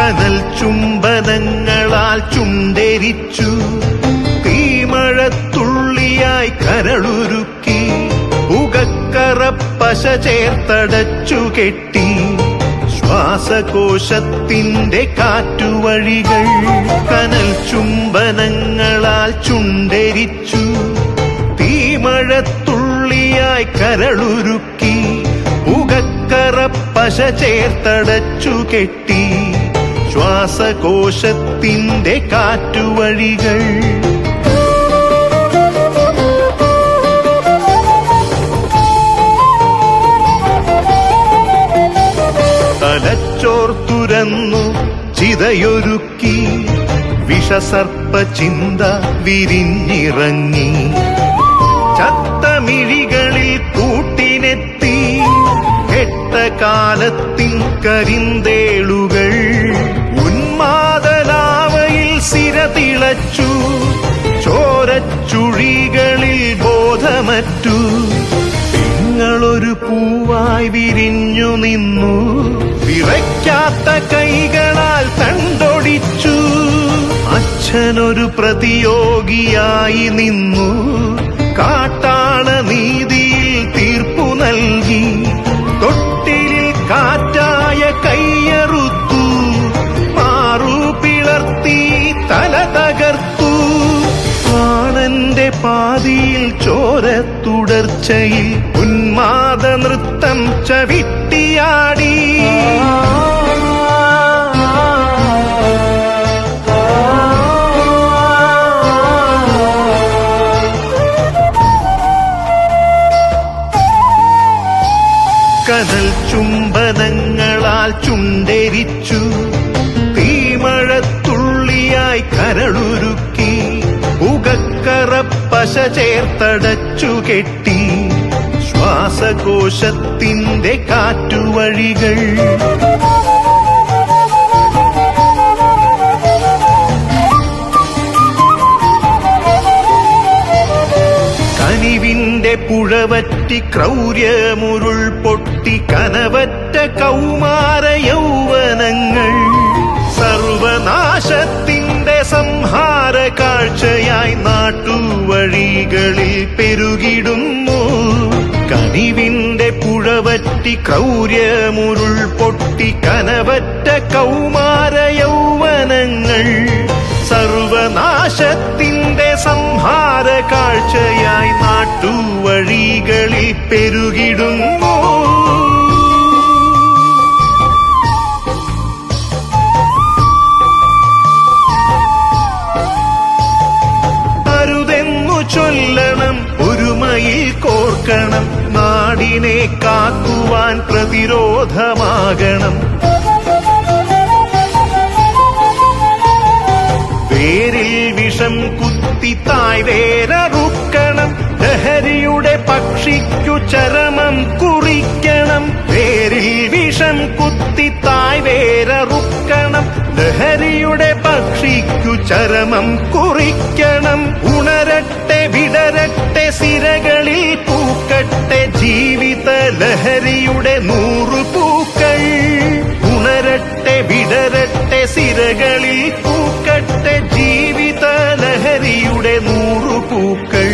കനൽ ചുംബനങ്ങളാൽ ചുണ്ടെരിച്ചു, തീമഴത്തുള്ളിയായി കരളുരുക്കി, പുകക്കറപ്പശ ചേർത്തടച്ചു കെട്ടി, ശ്വാസകോശത്തിന്റെ കാറ്റുവഴികൾ. കനൽ ചുംബനങ്ങളാൽ ചുണ്ടെരിച്ചു, തീമഴത്തുള്ളിയായി കരളുരുക്കി, പുകക്കറപ്പശ ചേർത്തടച്ചു കെട്ടി, ശ്വാസകോശത്തിന്റെ കാറ്റുവഴികൾ. തലച്ചോർത്തുരന്നു ചിതയൊരുക്കി, വിഷസർപ്പ ചിന്ത വിരിഞ്ഞിറങ്ങി, ചത്തമിഴികളിൽ കൂട്ടിനെത്തി, കെട്ടകാലത്തിൻ കരിന്തേളുകൾ. ഉന്മാദലാവയിൽ സിരതിളച്ചു, ചോരച്ചുഴികളിൽ ബോധമറ്റു, നിങ്ങളൊരു പൂവായി വിരിഞ്ഞു നിന്നു, വിറയ്ക്കാത്ത കൈകളാൽ തണ്ടൊടിച്ചു. അച്ഛനൊരു പ്രതിയോഗിയായി നിന്നു, കാട്ടാള നീതിയിൽ തീർപ്പു നൽകി, തൊട്ടിലിൽ കാറ്റായ കൈയറുത്തു, മാറു പിളർത്തി തല തകർത്തു. പ്രാണന്റെ പാതിയിൽ ചോരത്തുടർച്ചയിൽ ഉന്മാദ നൃത്തം ചവിട്ടിയാടി. കനൽ ചുംബനങ്ങളാൽ ചുണ്ടെരിച്ചു, തീമഴത്തുള്ളിയായി കരളുരുക്കി, പുകക്കറപ്പശ ചേർത്തടച്ചു കെട്ടി, ശ്വാസകോശത്തിന്റെ കാറ്റുവഴികൾ. കനിവിന്റെ പുഴവറ്റി ക്രൗര്യമുരുൾ പൊട്ടി, കനവറ്റ കൗമാര യൗവനങ്ങൾ സർവനാശത്തിന്റെ സംഹാര കാഴ്ചയായി നാട്ടുവഴികളിൽ പെരുകിടുന്നു. കനിവിന്റെ പുഴവറ്റി ക്രൗര്യമുരുൾ പൊട്ടി, കനവറ്റ കൗമാര യൗവനങ്ങൾ സർവനാശത്തിന്റെ സംഹാര കാഴ്ചയായി നാട്ടുവഴികളിൽ പെരുകിടുന്നു. അരുതെന്നു ചൊല്ലണം, ഒരുമയിൽ കോർക്കണം, നാടിനെ കാക്കുവാൻ പ്രതിരോധമാകണം. വേരിൽ വിഷം കുത്തി തായ് വേരറുക്കണം, ലഹരിയുടെ പക്ഷിക്കു ചരമം കുറിക്കണം. വേരിൽ വിഷം കുത്തി തായ് വേരറുക്കണം, ലഹരിയുടെ പക്ഷിക്കു ചരമം കുറിക്കണം. ഉണരട്ടെ വിടരട്ടെ സിരകളിൽ പൂക്കട്ടെ, ജീവിത ലഹരിയുടെ 100 പൂക്കൾ. ഉണരട്ടെ വിടരട്ടെ സിരകളിൽ പൂക്കട്ടെ, ജീവിത ലഹരിയുടെ 100 പൂക്കൾ.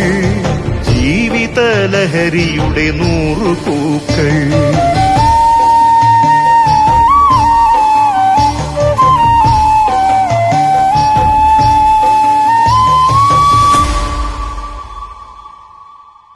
ജീവിത ലഹരിയുടെ 100 പൂക്കൾ.